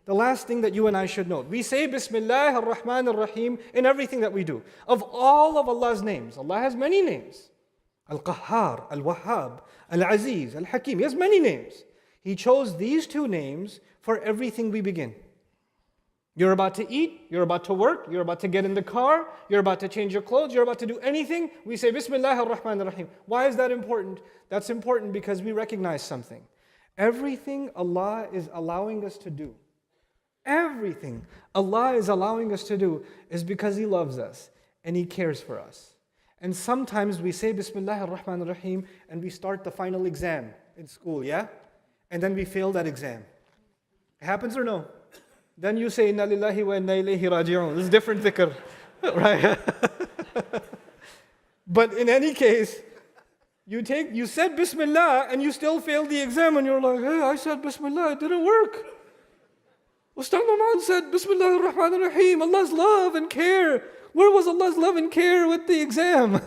the last thing that you and I should know. We say Bismillah ar-Rahman ar-Rahim in everything that we do. Of all of Allah's names, Allah has many names. Al-Qahhar, Al-Wahhab, Al-Aziz, Al-Hakim. He has many names. He chose these two names for everything we begin. You're about to eat, you're about to work, you're about to get in the car, you're about to change your clothes, you're about to do anything, we say Bismillah ar-Rahman ar-Rahim. Why is that important? That's important because we recognize something. Everything Allah is allowing us to do, everything Allah is allowing us to do is because He loves us and He cares for us. And sometimes we say Bismillah ar-Rahman ar-Rahim and we start the final exam in school, yeah? And then we fail that exam. It happens or no? Then you say, Inna lillahi wa inna ilayhi raji'un. This is different dhikr, right? But in any case, you said Bismillah and you still failed the exam and you're like, hey, I said Bismillah, it didn't work. Ustaz Nouman said Bismillah ar-Rahman ar-Rahim, Allah's love and care. Where was Allah's love and care with the exam?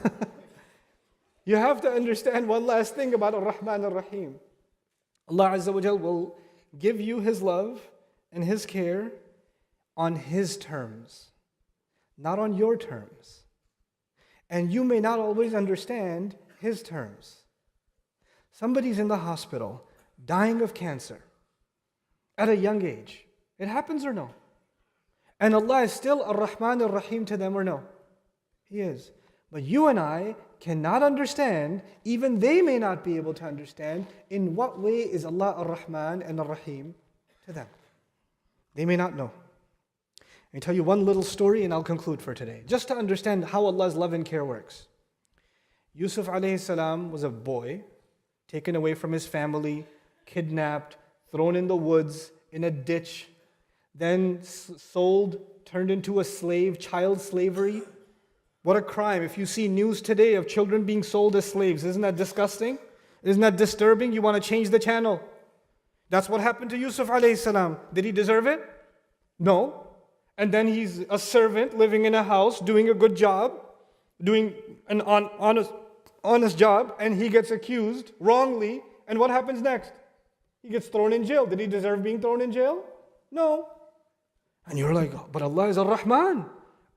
You have to understand one last thing about ar-Rahman ar-Rahim. Allah Azza wa Jal will give you His love and His care on His terms, not on your terms. And you may not always understand His terms. Somebody's in the hospital, dying of cancer, at a young age. It happens or no? And Allah is still Ar-Rahman Ar-Rahim to them or no? He is. But you and I cannot understand, even they may not be able to understand, in what way is Allah Ar-Rahman and Ar-Rahim to them. They may not know. Let me tell you one little story and I'll conclude for today. Just to understand how Allah's love and care works. Yusuf alayhi salam was a boy, taken away from his family, kidnapped, thrown in the woods, in a ditch, then sold, turned into a slave, child slavery. What a crime. If you see news today of children being sold as slaves, isn't that disgusting? Isn't that disturbing? You want to change the channel. That's what happened to Yusuf alayhi salam. Did he deserve it? No. And then he's a servant living in a house, doing a good job, doing an honest job, and he gets accused wrongly. And what happens next? He gets thrown in jail. Did he deserve being thrown in jail? No. And you're like, but Allah is Ar-Rahman,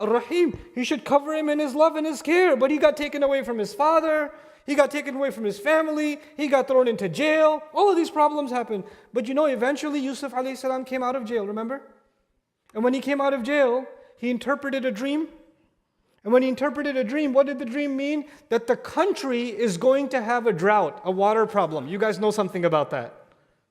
Ar-Rahim. He should cover him in His love and His care. But he got taken away from his father. He got taken away from his family. He got thrown into jail. All of these problems happened. But you know, eventually Yusuf alayhi salam came out of jail, remember? And when he came out of jail, he interpreted a dream. And when he interpreted a dream, what did the dream mean? That the country is going to have a drought, a water problem. You guys know something about that.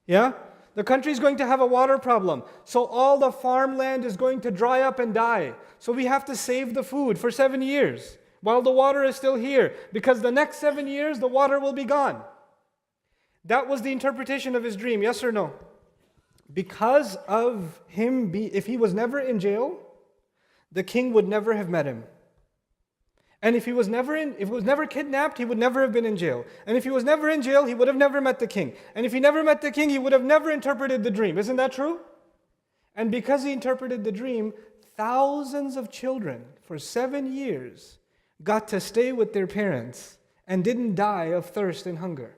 Yeah? The country is going to have a water problem. So all the farmland is going to dry up and die. So we have to save the food for 7 years while the water is still here. Because the next 7 years, the water will be gone. That was the interpretation of his dream, yes or no? Because of him, if he was never in jail, the king would never have met him. And if he was never kidnapped, he would never have been in jail. And if he was never in jail, he would have never met the king. And if he never met the king, he would have never interpreted the dream. Isn't that true? And because he interpreted the dream, thousands of children for 7 years got to stay with their parents and didn't die of thirst and hunger.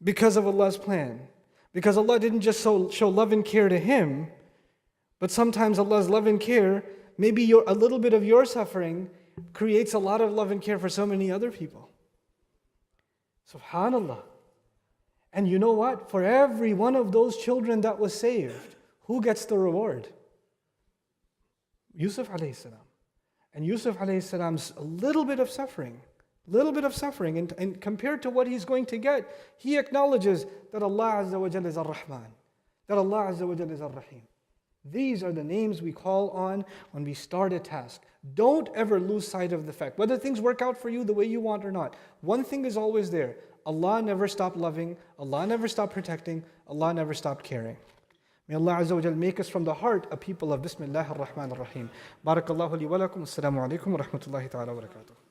Because of Allah's plan. Because Allah didn't just show love and care to him, but sometimes Allah's love and care, maybe a little bit of your suffering creates a lot of love and care for so many other people. SubhanAllah. And you know what? For every one of those children that was saved, who gets the reward? Yusuf alayhi salam. And Yusuf alayhi salam's a little bit of suffering, and compared to what he's going to get, he acknowledges that Allah Azza wa Jalla is Ar-Rahman, that Allah Azza wa Jalla is Ar-Rahim. These are the names we call on when we start a task. Don't ever lose sight of the fact, whether things work out for you the way you want or not. One thing is always there. Allah never stopped loving, Allah never stopped protecting, Allah never stopped caring. May Allah Azza wa Jal make us from the heart a people of Bismillah ar-Rahman ar-Rahim. Barakallahu li wa lakum. Assalamu alaikum wa rahmatullahi ta'ala wa barakatuh.